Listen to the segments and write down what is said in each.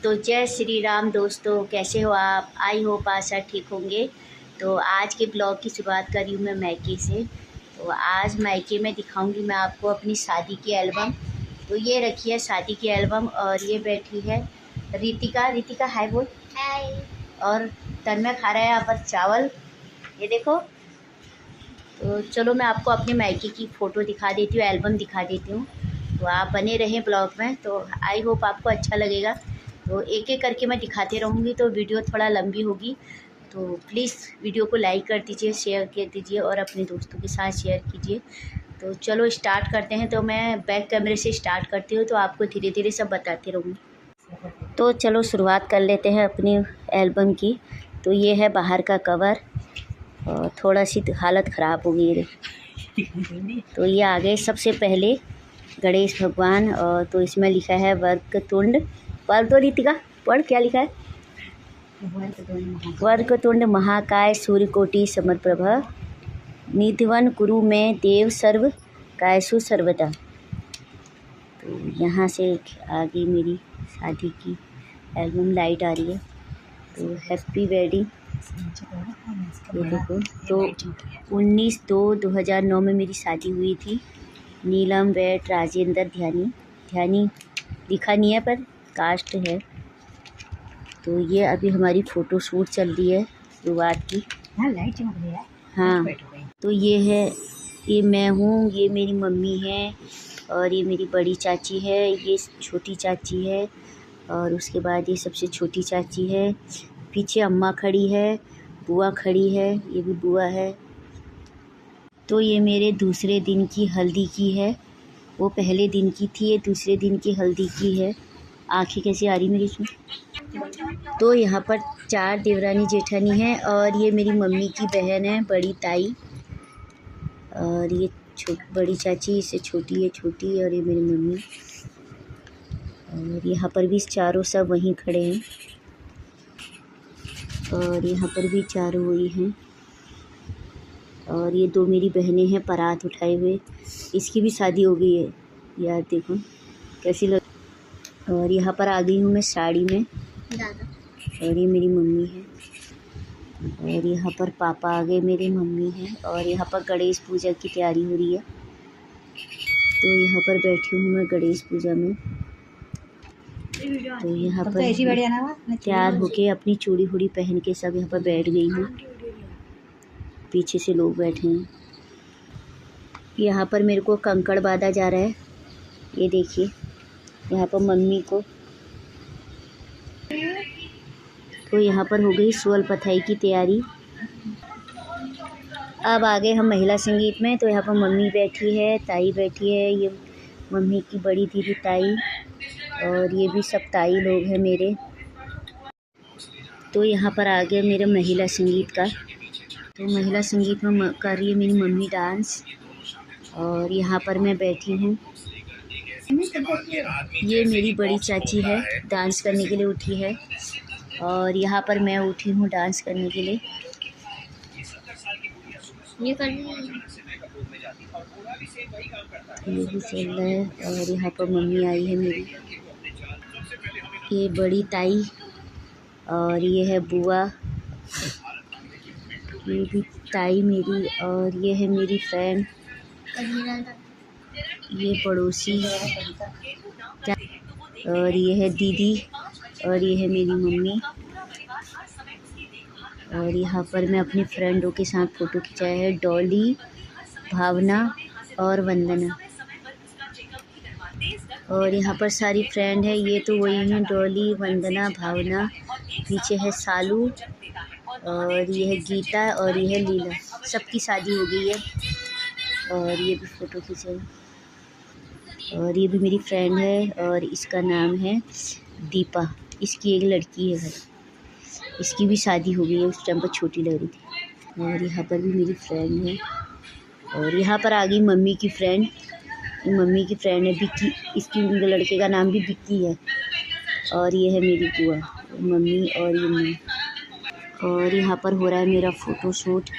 तो जय श्री राम दोस्तों, कैसे हो आप? आई होप आप सब ठीक होंगे। तो आज के ब्लॉग की शुरुआत कर रही हूँ मैं मायके से। तो आज मायके में दिखाऊंगी मैं आपको अपनी शादी की एल्बम। तो ये रखी है शादी की एल्बम और ये बैठी है रितिका। रितिका हाय बोल। हाय। और तन्मय खा रहा है यहाँ पर चावल, ये देखो। तो चलो मैं आपको अपने मायके की फ़ोटो दिखा देती हूँ, एल्बम दिखा देती हूँ। तो आप बने रहें ब्लॉग में, तो आई होप आपको अच्छा लगेगा। तो एक एक करके मैं दिखाते रहूँगी, तो वीडियो थोड़ा लंबी होगी। तो प्लीज़ वीडियो को लाइक कर दीजिए, शेयर कर दीजिए और अपने दोस्तों के साथ शेयर कीजिए। तो चलो स्टार्ट करते हैं। तो मैं बैक कैमरे से स्टार्ट करती हूँ, तो आपको धीरे धीरे सब बताती रहूँगी। तो चलो शुरुआत कर लेते हैं अपनी एल्बम की। तो ये है बाहर का कवर और थोड़ा सी हालत ख़राब हो गई है। तो ये आगे सबसे पहले गणेश भगवान, और तो इसमें लिखा है वक्रतुंड। पढ़ तो रितिका, पढ़ क्या लिखा है? वक्रतुंड महाकाय सूर्यकोटि समप्रभ निर्विघ्नं कुरु मे देव सर्व कार्येषु सर्वदा। तो यहाँ से आगे मेरी शादी की एल्बम लाइट आ रही है। तो हैप्पी वेडिंग, ये देखो। तो 19/2/2009 में मेरी शादी हुई थी। नीलम वेट राजेंद्र ध्यानी। ध्यानी लिखा नहीं है पर कास्ट है। तो ये अभी हमारी फ़ोटो शूट चल रही है शुरुआत की। हाँ, लाइट चमक रही है। हाँ, तो ये है, ये मैं हूँ, ये मेरी मम्मी है और ये मेरी बड़ी चाची है, ये छोटी चाची है और उसके बाद ये सबसे छोटी चाची है। पीछे अम्मा खड़ी है, बुआ खड़ी है, ये भी बुआ है। तो ये मेरे दूसरे दिन की हल्दी की है, वो पहले दिन की थी, ये दूसरे दिन की हल्दी की है। आँखें कैसी आ रही मेरी इसमें। तो यहाँ पर 4 देवरानी जेठानी हैं और ये मेरी मम्मी की बहन है, बड़ी ताई। और ये बड़ी चाची इससे छोटी है, छोटी, और ये मेरी मम्मी। और यहाँ पर भी चारों सब वहीं खड़े हैं और यहाँ पर भी चारों वही हैं। और ये 2 मेरी बहनें हैं परात उठाए हुए, इसकी भी शादी हो गई है यार, देखो कैसी लग। और यहाँ पर आ गई हूँ मैं साड़ी में। और ये मेरी मम्मी है और यहाँ पर पापा आ गए, मेरी मम्मी है। और यहाँ पर गणेश पूजा की तैयारी हो रही है। तो यहाँ पर बैठी हूँ मैं गणेश पूजा में। तो यहाँ पर तैयार होके अपनी चूड़ी हुड़ी पहन के सब यहाँ पर बैठ गई हूँ। पीछे से लोग बैठे हैं। यहाँ पर मेरे को कंकड़ बांधा जा रहा है, ये देखिए। यहाँ पर मम्मी को, तो यहाँ पर हो गई सोल पथाई की तैयारी। अब आ गए हम महिला संगीत में। तो यहाँ पर मम्मी बैठी है, ताई बैठी है, ये मम्मी की बड़ी दीदी ताई, और ये भी सब ताई लोग हैं मेरे। तो यहाँ पर आ गया मेरे महिला संगीत का। तो महिला संगीत में कर रही है मेरी मम्मी डांस और यहाँ पर मैं बैठी हूँ। ये मेरी बड़ी चाची है, डांस करने के लिए उठी है और यहाँ पर मैं उठी हूँ डांस करने के लिए। ये भी चल रहा है। और यहाँ पर मम्मी आई है मेरी, ये बड़ी ताई, और ये है बुआ, ये भी ताई मेरी, और ये है मेरी फ्रेंड, ये पड़ोसी, और ये है दीदी, और ये है मेरी मम्मी। और यहाँ पर मैं अपनी फ्रेंडों के साथ फ़ोटो खिंचाया है, डॉली, भावना और वंदना। और यहाँ पर सारी फ्रेंड है, ये तो वही हैं, डॉली, वंदना, भावना। पीछे है सालू, और ये है गीता, और ये है लीला। सबकी शादी हो गई है और ये भी फ़ोटो खींचे। और ये भी मेरी फ्रेंड है और इसका नाम है दीपा। इसकी एक लड़की है भाई, इसकी भी शादी हो गई है, उस टाइम पर छोटी लग रही थी। और यहाँ पर भी मेरी फ्रेंड है। और यहाँ पर आ गई मम्मी की फ्रेंड, मम्मी की फ्रेंड है बिक्की, इसकी लड़के का नाम भी बिक्की है। और ये है मेरी बुआ, मम्मी, और ये मैं। और यहाँ पर हो रहा है मेरा फ़ोटो शूट।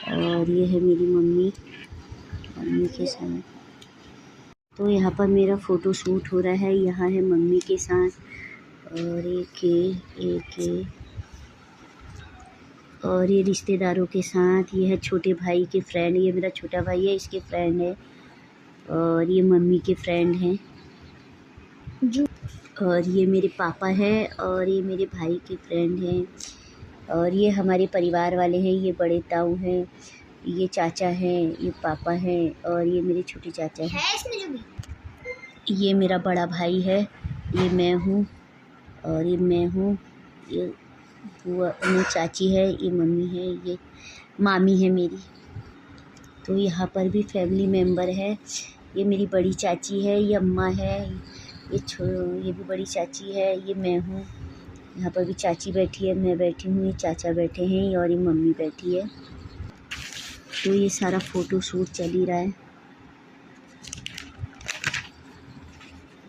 और ये है मेरी मम्मी, मम्मी के साथ। तो यहाँ पर मेरा फ़ोटो शूट हो रहा है, यहाँ है मम्मी के साथ, और और ये रिश्तेदारों के साथ, ये है छोटे भाई के फ्रेंड, ये मेरा छोटा भाई है, इसके फ्रेंड है, और ये मम्मी के फ्रेंड हैं जो, और ये मेरे पापा है, और ये मेरे भाई के फ्रेंड हैं, और ये हमारे परिवार वाले हैं, ये बड़े ताऊ हैं, ये चाचा हैं, ये पापा हैं, और ये मेरे छोटे चाचा हैं। ये मेरा बड़ा भाई है, ये मैं हूँ, और ये मैं हूँ, ये बुआ मेरी चाची है, ये मम्मी है, ये मामी है मेरी। तो यहाँ पर भी फैमिली मेम्बर है, ये मेरी बड़ी चाची है, ये अम्मा है, ये भी बड़ी चाची है, ये मैं हूँ। यहाँ पर भी चाची बैठी है, मैं बैठी हूँ, ये चाचा बैठे हैं, और ये मम्मी बैठी है। तो ये सारा फ़ोटो शूट चल ही रहा है।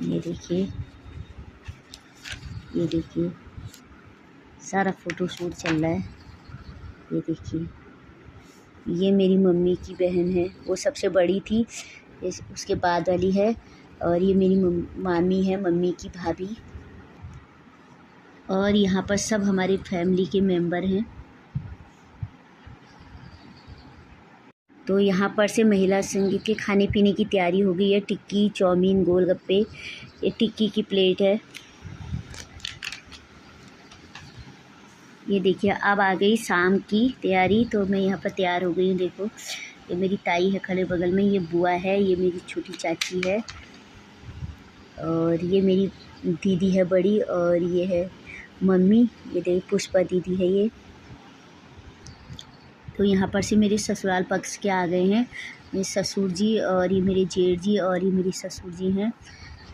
ये देखिए सारा फ़ोटो शूट चल रहा है। ये देखिए, ये मेरी मम्मी की बहन है, वो सबसे बड़ी थी, उसके बाद वाली है, और ये मेरी मामी है, मम्मी की भाभी। और यहाँ पर सब हमारे फैमिली के मेंबर हैं। तो यहाँ पर से महिला संघ के खाने पीने की तैयारी हो गई है। टिक्की, चाउमीन, गोलगप्पे, ये टिक्की की प्लेट है। ये देखिए, अब आ गई शाम की तैयारी, तो मैं यहाँ पर तैयार हो गई हूँ। देखो, ये मेरी ताई है खड़े बगल में, ये बुआ है, ये मेरी छोटी चाची है, और ये मेरी दीदी है बड़ी, और ये है मम्मी, ये देखिए पुष्पा दीदी है ये। तो यहाँ पर से मेरे ससुराल पक्ष के आ गए हैं, मेरे ससुर जी, और ये मेरे जेठ जी, और ये मेरी ससुर जी हैं।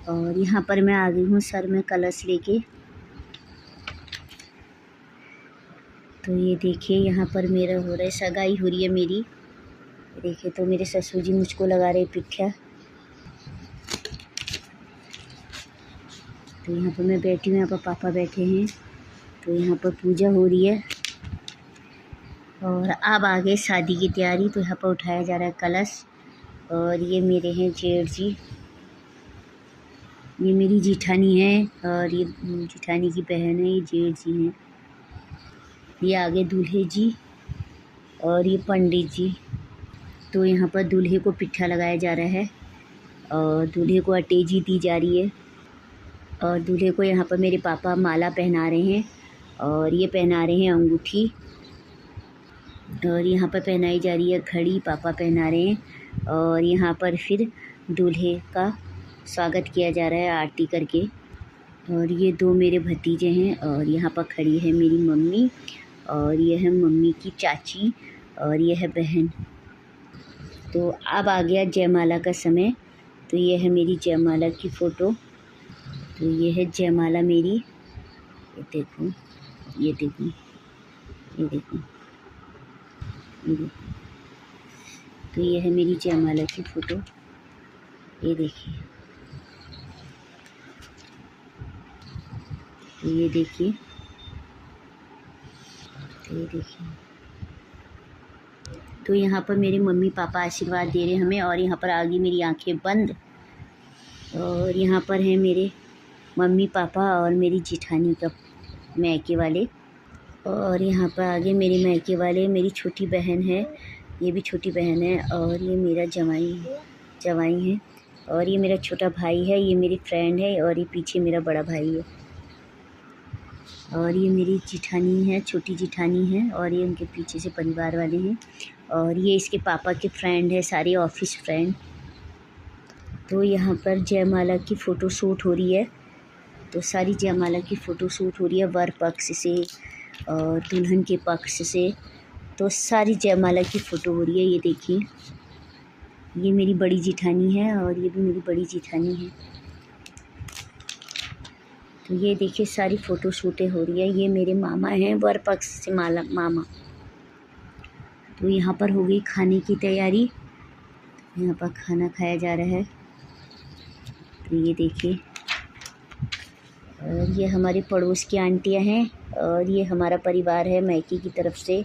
और यहाँ पर मैं आ गई हूँ सर में कलश लेके। तो ये देखिए, यहाँ पर मेरा हो रहा है, सगाई हो रही है मेरी। देखिए, तो मेरे ससुर जी मुझको लगा रहे पिठ्या। तो यहाँ पर मैं बैठी हूँ, यहाँ पर पापा बैठे हैं। तो यहाँ पर पूजा हो रही है, और अब आ गए शादी की तैयारी। तो यहाँ पर उठाया जा रहा है कलश, और ये मेरे हैं जेठ जी, ये मेरी जिठानी है, और ये जिठानी की बहन है, ये जेठ जी हैं। ये आगे दूल्हे जी, और ये पंडित जी। तो यहाँ पर दूल्हे को पिट्ठा लगाया जा रहा है, और दूल्हे को अटेजी दी जा रही है, और दूल्हे को यहाँ पर मेरे पापा माला पहना रहे हैं, और ये पहना रहे हैं अंगूठी, और यहाँ पर पहनाई जा रही है घड़ी, पापा पहना रहे हैं। और यहाँ पर फिर दूल्हे का स्वागत किया जा रहा है आरती करके। और ये दो मेरे भतीजे हैं, और यहाँ पर खड़ी है मेरी मम्मी, और ये है मम्मी की चाची, और ये है बहन। तो अब आ गया जयमाला का समय। तो ये है मेरी जयमाला की फ़ोटो। तो ये है जयमाला मेरी, ये देखो, ये देखो, ये देखो, ये देखो। तो ये है मेरी जयमाला की फ़ोटो, ये देखिए। तो ये देखिए, तो ये देखिए। तो यहाँ पर मेरे मम्मी पापा आशीर्वाद दे रहे हैं हमें, और यहाँ पर आ गई मेरी आंखें बंद। और यहाँ पर हैं मेरे मम्मी पापा और मेरी जिठानी का मैके वाले। और यहाँ पर आगे मेरे मैके वाले, मेरी छोटी बहन है, ये भी छोटी बहन है, और ये मेरा जवाई है, और ये मेरा छोटा भाई है, ये मेरी फ्रेंड है, और ये पीछे मेरा बड़ा भाई है। और ये मेरी जिठानी है, छोटी जिठानी है, और ये उनके पीछे से परिवार वाले हैं, और ये इसके पापा के फ्रेंड है, सारे ऑफिस फ्रेंड। तो यहाँ पर जयमाला की फ़ोटो शूट हो रही है। तो सारी जयमाला की फ़ोटो शूट हो रही है, वर पक्ष से और दुल्हन के पक्ष से। तो सारी जयमाला की फ़ोटो हो रही है। ये देखिए, ये मेरी बड़ी जिठानी है, और ये भी मेरी बड़ी जिठानी है। तो ये देखिए, सारी फ़ोटो शूटें हो रही है। ये मेरे मामा हैं, वर पक्ष से मामा। तो यहाँ पर हो गई खाने की तैयारी, यहाँ पर खाना खाया जा रहा है। तो ये देखिए, और ये हमारे पड़ोस की आंटियाँ हैं, और ये हमारा परिवार है मैके की तरफ से।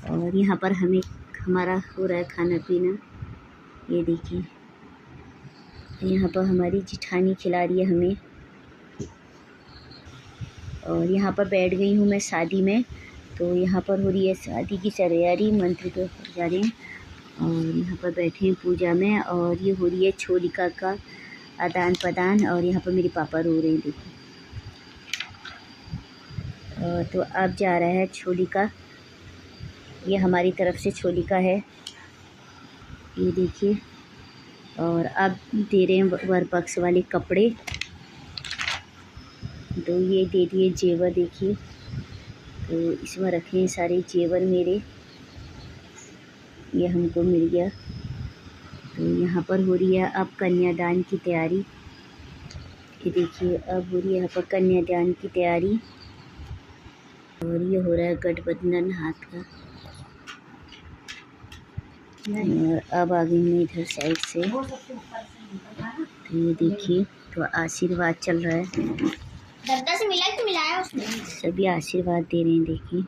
और यहाँ पर हमारा हो रहा है खाना पीना। ये देखिए, यहाँ पर हमारी जिठानी खिला रही है हमें। और यहाँ पर बैठ गई हूँ मैं शादी में। तो यहाँ पर हो रही है शादी की तैयारी, मंत्र के पुजारी और यहाँ पर बैठे हैं पूजा में। और ये हो रही है छोलिका का आदान प्रदान। और यहाँ पर मेरे पापा रो रहे हैं, देखो। तो अब जा रहा है छोलिका, ये हमारी तरफ से छोलिका है, ये देखिए। और अब दे रहे हैं वर पक्ष वाले कपड़े, तो ये दे दिए जेवर, देखिए। तो इसमें रखे हैं सारे जेवर मेरे, ये हमको मिल गया। तो यहाँ पर हो रही है अब कन्यादान की तैयारी, ये देखिए। अब हो रही है यहाँ पर कन्यादान की तैयारी। और ये हो रहा है गठबंधन हाथ का। और अब आ गई मैं इधर साइड से, तो ये देखिए। तो आशीर्वाद चल रहा है, दद्दा से मिला कि मिलाया उसने? सभी आशीर्वाद दे रहे हैं, देखिए।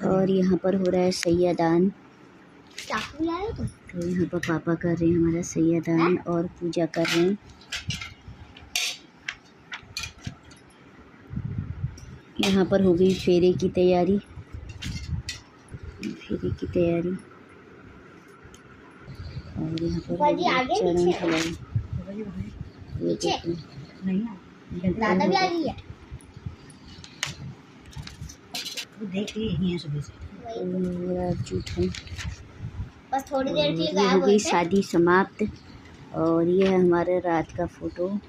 और यहाँ पर हो रहा है सैयादान, तो यहाँ पर पापा कर रहे हैं हमारा सैयादान और पूजा कर रहे हैं। यहाँ पर हो गई फेरे की तैयारी, फेरे की तैयारी। और यहाँ पर चरण खिलाई, दादा भी आ गई है, देख ली सुबह से। जूठन बस थोड़ी देर के लिए ये गायब हो हुए गई थे। शादी समाप्त। और ये है हमारे रात का फोटो,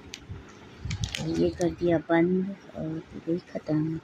ये कर दिया बंद और हो गई खत्म।